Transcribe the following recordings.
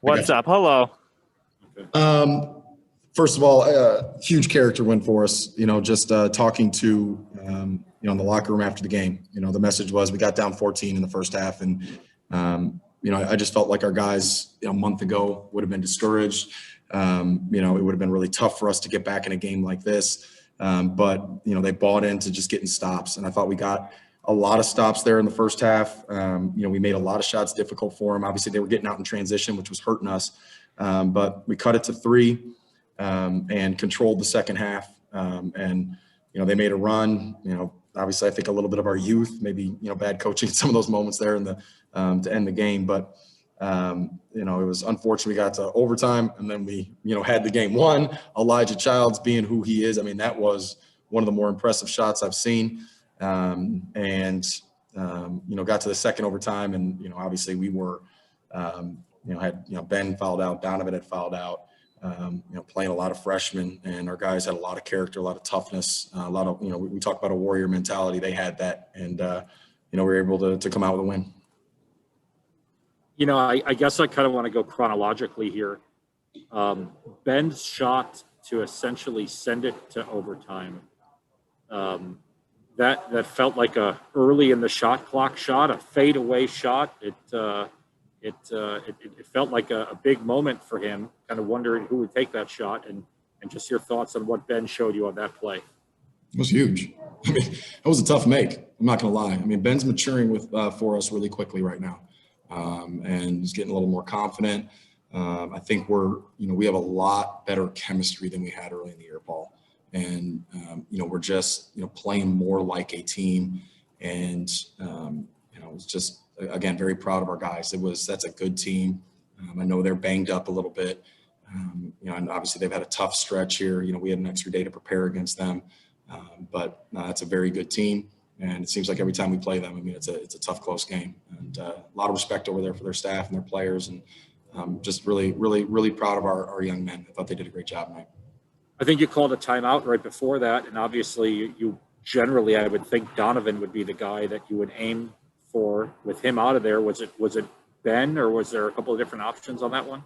What's up? Hello. First of all, huge character win for us. Just talking to in the locker room after the game. The message was we got down 14 in the first half, and I just felt like our guys a month ago would have been discouraged. It would have been really tough for us to get back in a game like this. But they bought into just getting stops, and I thought we got a lot of stops there in the first half. We made a lot of shots difficult for them. Obviously, they were getting out in transition, which was hurting us. But we cut it to 3 and controlled the second half. They made a run. Obviously, I think a little bit of our youth, maybe bad coaching at some of those moments there in the to end the game. But it was unfortunate we got to overtime, and then we had the game won. Elijah Childs being who he is, I mean, that was one of the more impressive shots I've seen. Got to the second overtime, and obviously we were had Ben fouled out, Donovan had fouled out, playing a lot of freshmen, and our guys had a lot of character, a lot of toughness, a lot of we talk about a warrior mentality. They had that, and we were able to come out with a win. I guess I kind of want to go chronologically here. Ben's shot to essentially send it to overtime. That felt like a early in the shot clock shot, a fadeaway shot. It felt like a big moment for him. Kind of wondering who would take that shot, and just your thoughts on what Ben showed you on that play. It was huge. I mean, it was a tough make. I'm not going to lie. I mean, Ben's maturing for us really quickly right now, and he's getting a little more confident. I think we have a lot better chemistry than we had early in the year, Paul. And, we're just, playing more like a team. And, it's just, again, very proud of our guys. That's a good team. I know they're banged up a little bit. And obviously they've had a tough stretch here. We had an extra day to prepare against them. But it's a very good team. And it seems like every time we play them, I mean, it's a tough, close game. And a lot of respect over there for their staff and their players. And just really, really, really proud of our young men. I thought they did a great job tonight. I think you called a timeout right before that, and obviously you generally, I would think Donovan would be the guy that you would aim for with him out of there. Was it Ben, or was there a couple of different options on that one?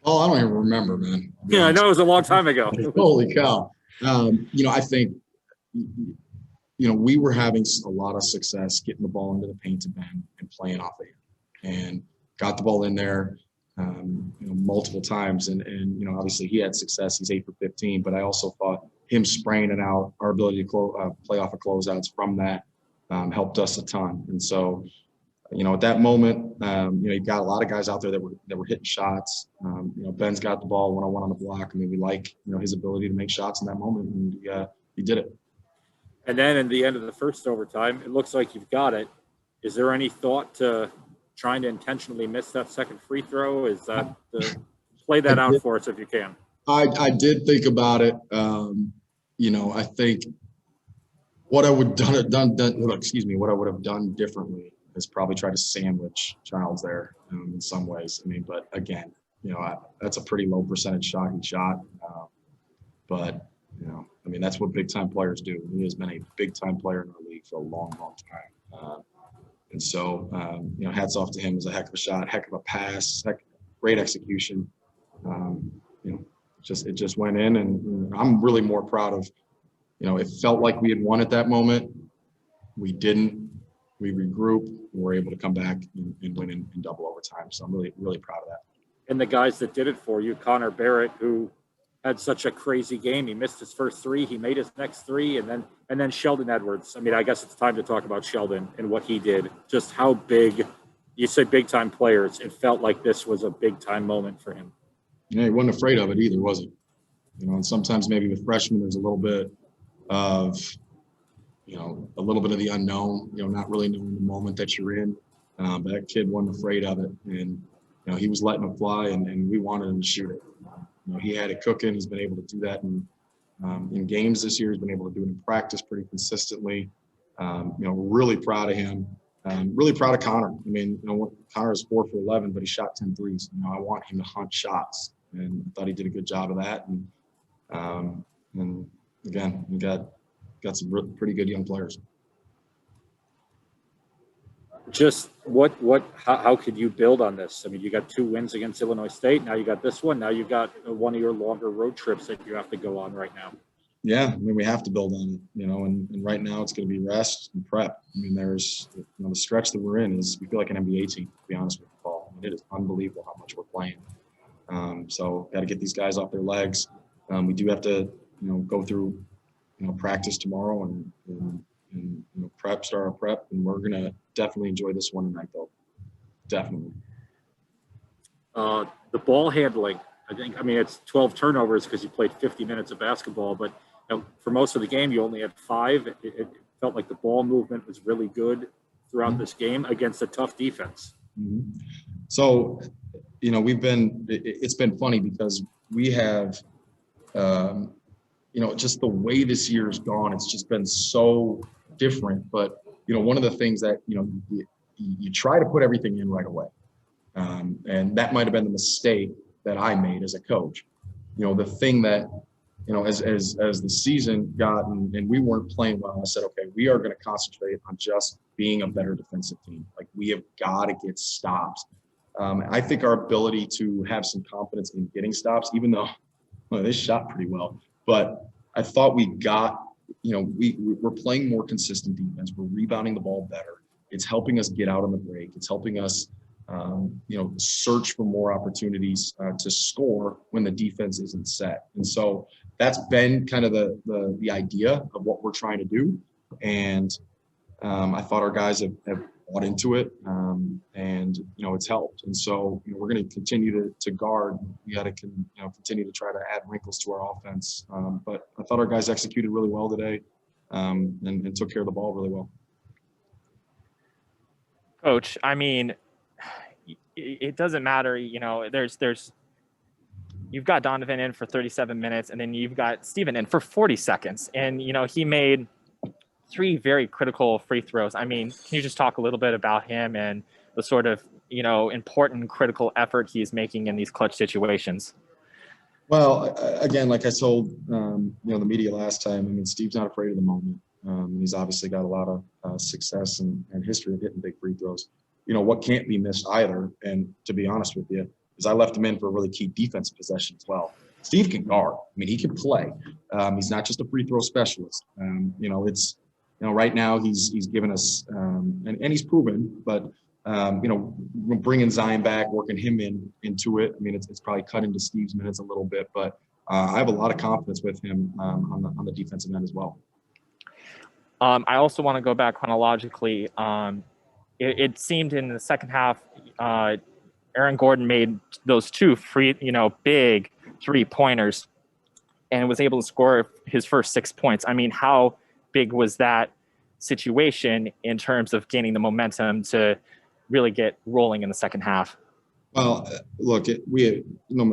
Oh, I don't even remember, man. Yeah, I know it was a long time ago. Holy cow. I think, we were having a lot of success getting the ball into the paint to Ben and playing off of him, and got the ball in there. Multiple times, and obviously he had success. He's 8 for 15, but I also thought him spraying it out, our ability to play off of closeouts from that helped us a ton. And so, at that moment, you've got a lot of guys out there that were hitting shots. Ben's got the ball 1-on-1 on the block. I mean, we like his ability to make shots in that moment, and he did it. And then in the end of the first overtime, it looks like you've got it. Is there any thought to trying to intentionally miss that second free throw? Is that play that out for us if you can? I did think about it. I think what I would have done differently is probably try to sandwich Childs there in some ways. I mean, but again, that's a pretty low percentage shot he shot. But that's what big time players do. He has been a big time player in our league for a long, long time. And so, hats off to him. It was a heck of a shot, heck of a pass, great execution. It just went in, and I'm really more proud of, it felt like we had won at that moment. We didn't. We regrouped. We were able to come back and win in double overtime. So I'm really, really proud of that. And the guys that did it for you, Connor Barrett, who had such a crazy game. He missed his first 3. He made his next 3, and then Sheldon Edwards. I mean, I guess it's time to talk about Sheldon and what he did. Just how big, you say big-time players, it felt like this was a big-time moment for him. Yeah, he wasn't afraid of it either, was he? And sometimes maybe with freshmen, there's a little bit of, a little bit of the unknown, not really knowing the moment that you're in. But that kid wasn't afraid of it. And, he was letting it fly, and we wanted him to shoot it. He had it cooking. He's been able to do that in games this year. He's been able to do it in practice pretty consistently. Really proud of him. Really proud of Connor. I mean, Connor is 4 for 11, but he shot 10 threes. I want him to hunt shots, and I thought he did a good job of that. And again, we got some pretty good young players. Just how could you build on this? I mean, you got 2 wins against Illinois State. Now you got this one. Now you got one of your longer road trips that you have to go on right now. Yeah, I mean, we have to build on it, and right now it's going to be rest and prep. I mean, there's, the stretch that we're in is we feel like an NBA team, to be honest with you, Paul. I mean, it is unbelievable how much we're playing. So got to get these guys off their legs. We do have to, go through, practice tomorrow and prep, start our prep, and we're going to definitely enjoy this one tonight, though. Definitely. The ball handling, I mean, it's 12 turnovers because you played 50 minutes of basketball, but for most of the game, you only had 5. It felt like the ball movement was really good throughout this game against a tough defense. Mm-hmm. So, it's been funny because we have, just the way this year's gone, it's just been so different. But, one of the things that, you try to put everything in right away. And that might have been the mistake that I made as a coach. The thing that, as the season got and we weren't playing well, I said, okay, we are going to concentrate on just being a better defensive team. Like, we have got to get stops. I think our ability to have some confidence in getting stops, even though they shot pretty well, but I thought we got, we're playing more consistent defense. We're rebounding the ball better. It's helping us get out on the break. It's helping us, search for more opportunities to score when the defense isn't set. And so that's been kind of the idea of what we're trying to do. And I thought our guys have bought into it, and it's helped. And so we're going to continue to guard. We got to continue to try to add wrinkles to our offense. But I thought our guys executed really well today, and took care of the ball really well. Coach, I mean, it doesn't matter. There's you've got Donovan in for 37 minutes, and then you've got Steven in for 40 seconds, and he made 3 very critical free throws. I mean, can you just talk a little bit about him and the sort of, important critical effort he's making in these clutch situations? Well, again, like I told, the media last time, I mean, Steve's not afraid of the moment. He's obviously got a lot of success and history of hitting big free throws. What can't be missed either, and to be honest with you, is I left him in for a really key defensive possession as well. Steve can guard. I mean, he can play. He's not just a free throw specialist. It's, right now he's given us, and he's proven, but, bringing Zion back, working him into it. I mean, it's probably cut into Steve's minutes a little bit, but I have a lot of confidence with him on the defensive end as well. I also want to go back chronologically. It seemed in the second half, Aaron Gordon made those 2 free, big 3-pointers and was able to score his first 6 points. I mean, how big was that situation in terms of gaining the momentum to really get rolling in the second half? Well, look, we have,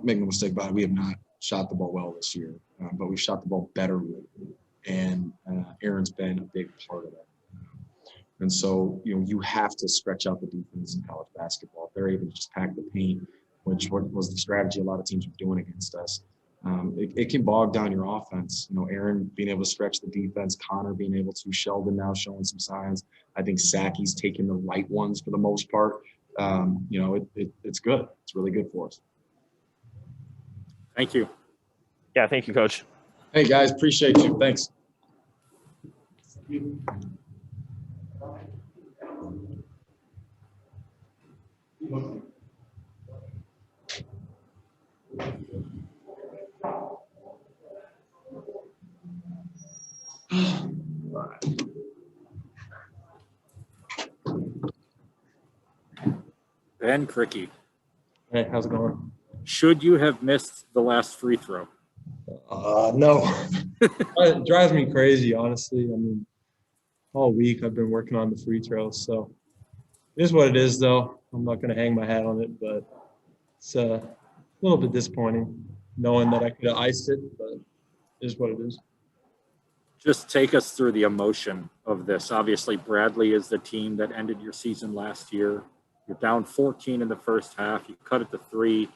make no mistake about it, we have not shot the ball well this year, but we've shot the ball better lately. And Aaron's been a big part of that. And so, you have to stretch out the defense in college basketball. If they're able to just pack the paint, which was the strategy a lot of teams were doing against us, it can bog down your offense. Aaron being able to stretch the defense, Connor being able to, Sheldon now showing some signs. I think Saki's taking the right ones for the most part. It's good. It's really good for us. Thank you. Yeah, thank you, Coach. Hey, guys, appreciate you. Thanks. Ben Cricky. Hey, how's it going? Should you have missed the last free throw? No. It drives me crazy, honestly. I mean, all week I've been working on the free throws, so it is what it is, though. I'm not going to hang my hat on it, but it's a little bit disappointing knowing that I could have iced it, but it is what it is. Just take us through the emotion of this. Obviously, Bradley is the team that ended your season last year. You're down 14 in the first half. You cut it to 3,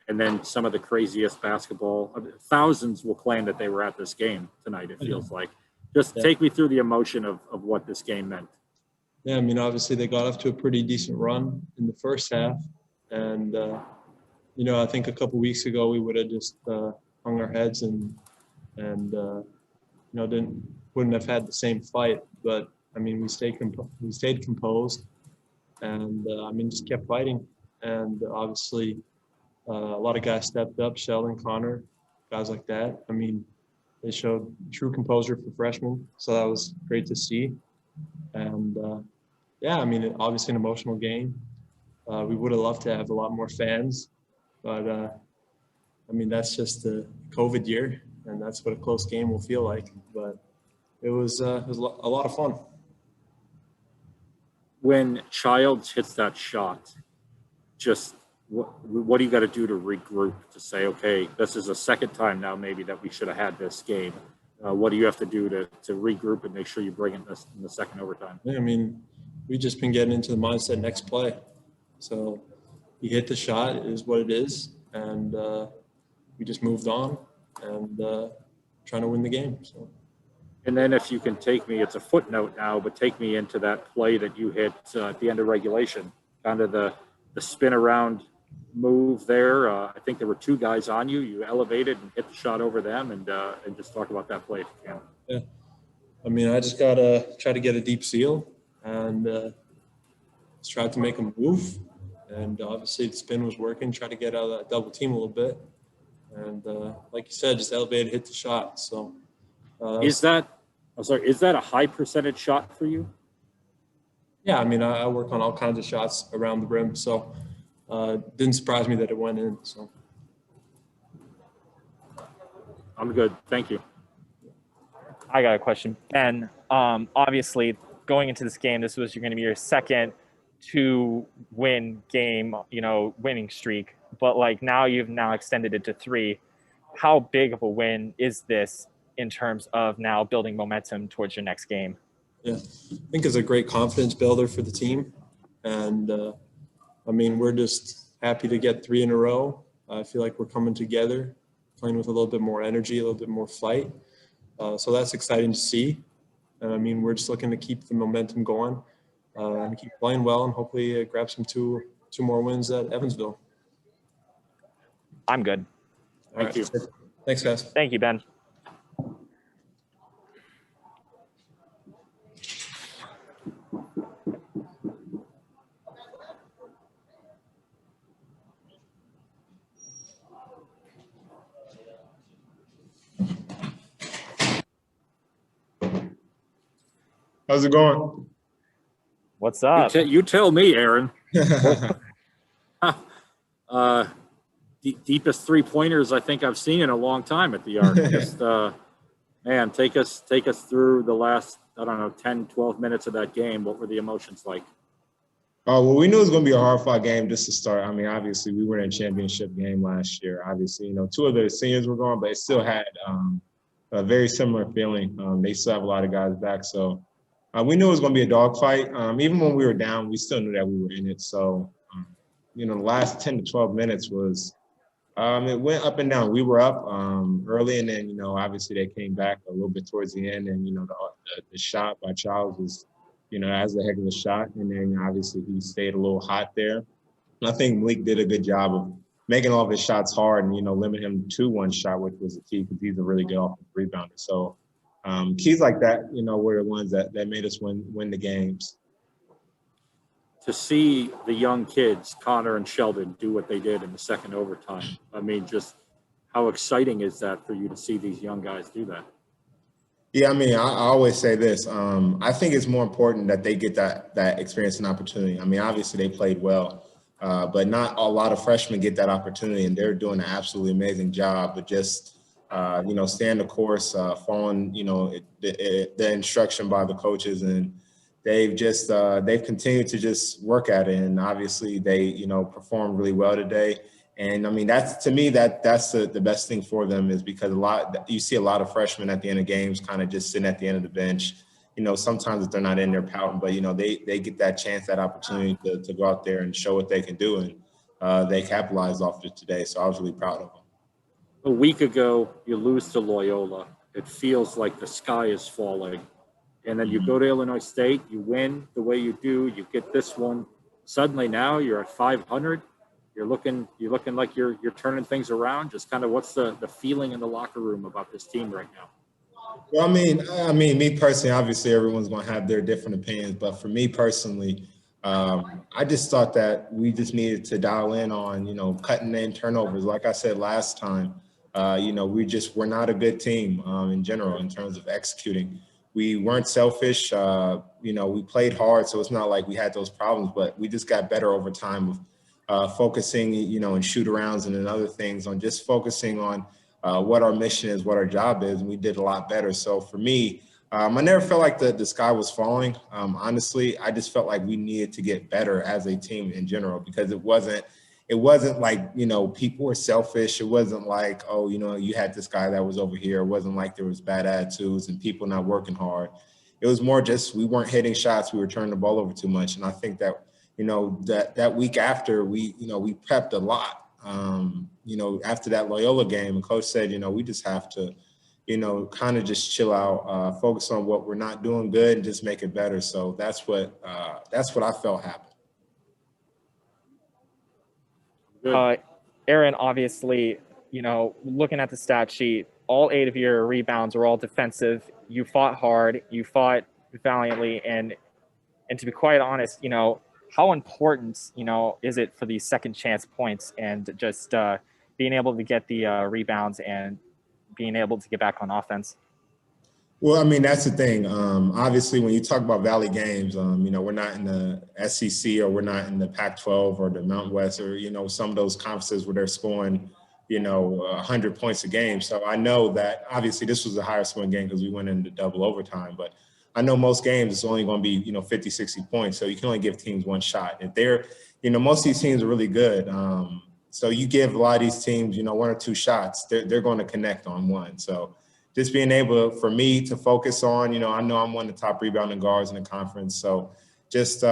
and then some of the craziest basketball. Thousands will claim that they were at this game tonight, it feels like. Just take me through the emotion of what this game meant. Yeah, I mean, obviously they got off to a pretty decent run in the first half. And, I think a couple weeks ago we would have just hung our heads and wouldn't have had the same fight. But, I mean, we stayed composed and, just kept fighting. And obviously a lot of guys stepped up, Sheldon, Connor, guys like that. I mean, they showed true composure for freshmen. So that was great to see. And, obviously an emotional game. We would have loved to have a lot more fans, but that's just the COVID year, and that's what a close game will feel like. But it was a lot of fun. When Childs hits that shot, just what do you got to do to regroup, to say, okay, this is a second time now maybe that we should have had this game? What do you have to do to regroup and make sure you bring it in the second overtime? Yeah, I mean, we've just been getting into the mindset next play. So he hit the shot, it is what it is, and we just moved on and trying to win the game. So. And then if you can take me, it's a footnote now, but take me into that play that you hit at the end of regulation, kind of the spin around move there. I think there were two guys on you. You elevated and hit the shot over them, and just talk about that play if you can. Yeah. I mean, I just got to try to get a deep seal and just tried to make them move. And obviously the spin was working, try to get out of that double team a little bit. And like you said, just elevated, hit the shot. So is that a high percentage shot for you? Yeah, I mean, I work on all kinds of shots around the rim. So didn't surprise me that it went in. So I'm good. Thank you. I got a question. Ben, obviously going into this game, this was going to be your second 2-win game, winning streak, but now you've extended it to 3. How big of a win is this in terms of now building momentum towards your next game? Yeah, I think it's a great confidence builder for the team. And we're just happy to get 3 in a row. I feel like we're coming together, playing with a little bit more energy, a little bit more fight. So that's exciting to see. And we're just looking to keep the momentum going. And keep playing well, and hopefully grab some two more wins at Evansville. I'm good. Thank you. Thanks, guys. Thank you, Ben. How's it going? What's up? You tell me, Aaron. Deepest 3-pointers I think I've seen in a long time at the Arc. Just man, take us through the last 10, 12 minutes of that game. What were the emotions like? Well, we knew it was going to be a hard-fought game just to start. Obviously, we were in a championship game last year. Obviously, 2 of the seniors were gone, but it still had a very similar feeling. They still have a lot of guys back, so we knew it was going to be a dogfight. Even when we were down, we still knew that we were in it. So, the last 10 to 12 minutes was it went up and down. We were up early, and then, obviously they came back a little bit towards the end. And, the shot by Childs was, as a heck of a shot. And then, obviously, he stayed a little hot there. And I think Malik did a good job of making all of his shots hard and, limiting him to 1 shot, which was the key because he's a really good offensive rebounder. So, keys like that, were the ones that made us win the games. To see the young kids, Connor and Sheldon, do what they did in the second overtime. Just how exciting is that for you to see these young guys do that? Yeah, I always say this. I think it's more important that they get that experience and opportunity. Obviously they played well, but not a lot of freshmen get that opportunity, and they're doing an absolutely amazing job. But just staying the course, following the instruction by the coaches, and they've continued to just work at it. And obviously they performed really well today. And that's, to me, that's the best thing for them, is because you see a lot of freshmen at the end of games kind of just sitting at the end of the bench. Sometimes if they're not in there pouting, but they get that chance, that opportunity to go out there and show what they can do, and they capitalized off it today. So I was really proud of them. A week ago, you lose to Loyola. It feels like the sky is falling. and then you go to Illinois State, you win the way you do, you get this one. Suddenly now you're at 500. You're looking like you're turning things around. Just kind of what's the feeling in the locker room about this team right now? Well, I mean, me personally, obviously everyone's going to have their different opinions, but for me personally, I just thought that we just needed to dial in on, cutting in turnovers. Like I said last time, we're not a good team in general in terms of executing. We weren't selfish. We played hard, so it's not like we had those problems, but we just got better over time of focusing, in shoot-arounds and in other things, on just focusing on what our mission is, what our job is, and we did a lot better. So for me, I never felt like the sky was falling. Honestly, I just felt like we needed to get better as a team in general, because it wasn't like, people were selfish. It wasn't like, oh, you had this guy that was over here. It wasn't like there was bad attitudes and people not working hard. It was more just we weren't hitting shots. We were turning the ball over too much. And I think that, that week after we prepped a lot. After that Loyola game, and coach said, we just have to, kind of just chill out, focus on what we're not doing good and just make it better. So that's what I felt happened. Aaron, obviously, looking at the stat sheet, all 8 of your rebounds are all defensive. You fought hard, you fought valiantly, and to be quite honest, how important, is it for these second chance points and just being able to get the rebounds and being able to get back on offense? Well, I mean, that's the thing. Obviously, when you talk about Valley games, we're not in the SEC or we're not in the Pac-12 or the Mountain West or, some of those conferences where they're scoring, 100 points a game. So I know that obviously this was a higher scoring game because we went into double overtime. But I know most games it's only going to be, 50, 60 points. So you can only give teams one shot. If they're, most of these teams are really good. So you give a lot of these teams, 1 or 2 shots, they're going to connect on one. So just being able for me to focus on, I know I'm one of the top rebounding guards in the conference. So just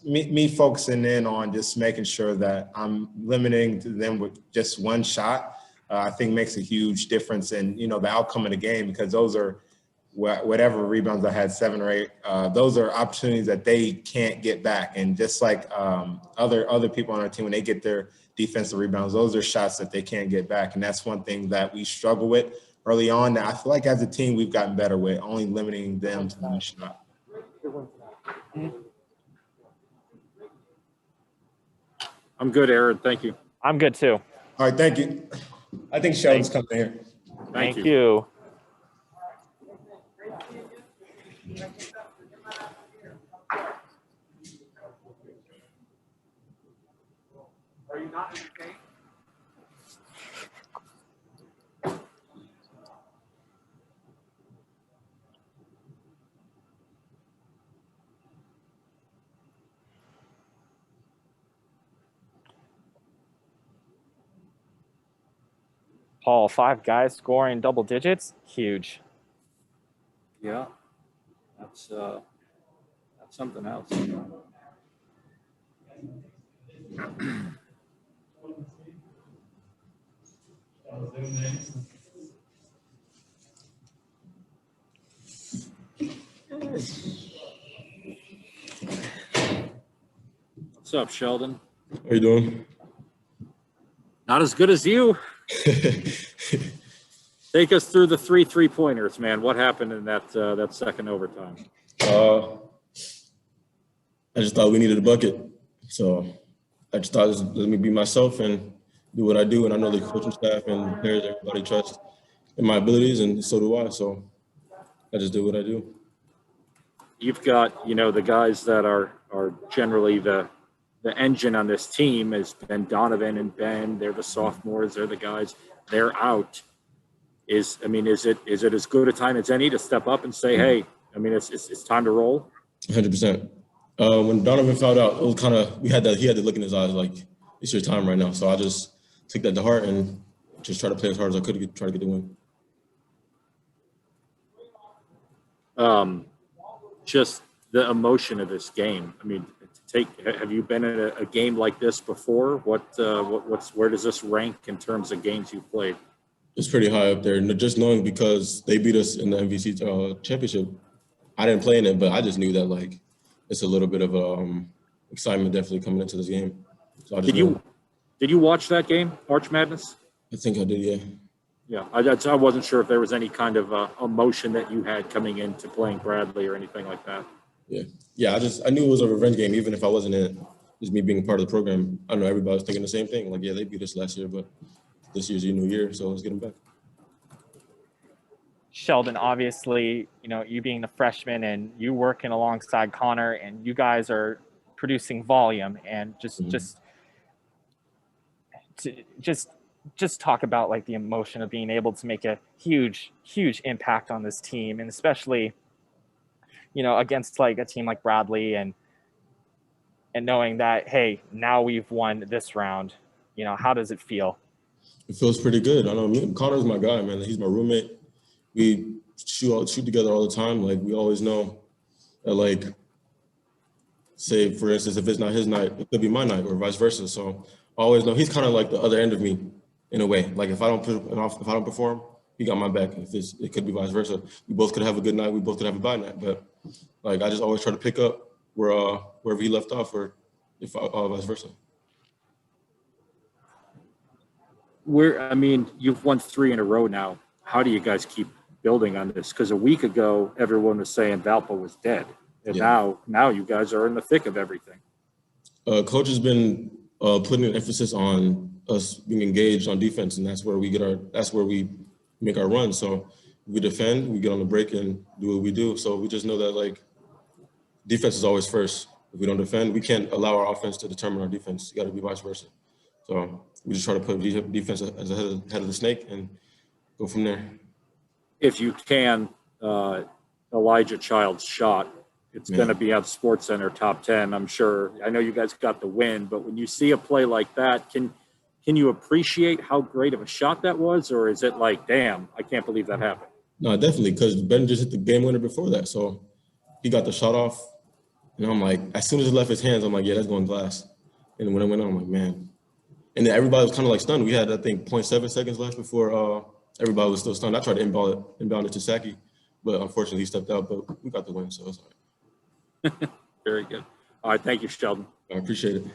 me focusing in on just making sure that I'm limiting them with just one shot, I think makes a huge difference in, the outcome of the game, because those are whatever rebounds I had, 7 or 8, those are opportunities that they can't get back. And just like other people on our team, when they get their defensive rebounds, those are shots that they can't get back. And that's one thing that we struggle with early on, that I feel like as a team we've gotten better with, only limiting them to one shot. I'm good, Aaron. Thank you. I'm good too. All right, thank you. I think Sheldon's coming here. Thank you. Are you not entertained? Paul, 5 guys scoring double digits, huge. Yeah, that's something else. What's up, Sheldon? How you doing? Not as good as you. Take us through the 3 3-pointers, man. What happened in that second overtime? I just thought we needed a bucket. So I just thought, let me be myself and do what I do. And I know the coaching staff and players, everybody trusts in my abilities, and so do I. So I just do what I do. You've got, the guys that are generally the engine on this team has been Donovan and Ben. They're the sophomores. They're the guys. They're out. Is it as good a time as any to step up and say, hey, it's time to roll? 100%. When Donovan fouled out, it was kind of, he had the look in his eyes like, it's your time right now. So I just took that to heart and just try to play as hard as I could to try to get the win. Just the emotion of this game. Have you been in a game like this before? Where does this rank in terms of games you've played? It's pretty high up there. And just knowing, because they beat us in the MVC championship I didn't play in it, but I just knew that like it's a little bit of excitement definitely coming into this game. So I just did you watch that game, Arch Madness? I think I did, yeah. Yeah, I wasn't sure if there was any kind of emotion that you had coming into playing Bradley or anything like that. Yeah. I knew it was a revenge game, even if I wasn't in it. Just me being a part of the program. I know everybody was thinking the same thing. Like, yeah, they beat us last year, but this year's a new year, so let's get them back. Sheldon, obviously, you being the freshman and you working alongside Connor, and you guys are producing volume, and just talk about like the emotion of being able to make a huge impact on this team, and especially against like a team like Bradley, and knowing that, hey, now we've won this round. How does it feel? It feels pretty good. I know Connor's my guy, man. He's my roommate. We shoot together all the time. Like, we always know that, like, say for instance, if it's not his night, it could be my night, or vice versa. So I always know he's kind of like the other end of me in a way. Like, if I don't perform, he got my back. It could be vice versa. We both could have a good night. We both could have a bad night. But like, I just always try to pick up wherever he left off, or if vice versa. You've won 3 in a row now. How do you guys keep building on this? Because a week ago, everyone was saying Valpo was dead. And now you guys are in the thick of everything. Coach has been putting an emphasis on us being engaged on defense, and that's where we make our run. So we defend, we get on the break and do what we do. So we just know that, like, defense is always first. If we don't defend, we can't allow our offense to determine our defense. You got to be vice versa. So we just try to put defense as the head of the snake and go from there. If you can, Elijah Child's shot, it's going to be on SportsCenter top 10, I'm sure. I know you guys got the win, but when you see a play like that, can you appreciate how great of a shot that was? Or is it like, damn, I can't believe that happened? No, definitely, because Ben just hit the game winner before that. So he got the shot off. And I'm like, as soon as it left his hands, I'm like, yeah, that's going glass. And when it went on, I'm like, man. And then everybody was kind of like stunned. We had, I think, 0.7 seconds left before everybody was still stunned. I tried to inbound it to Saki, but unfortunately he stepped out. But we got the win, so it's all right. Very good. All right, thank you, Sheldon. I appreciate it.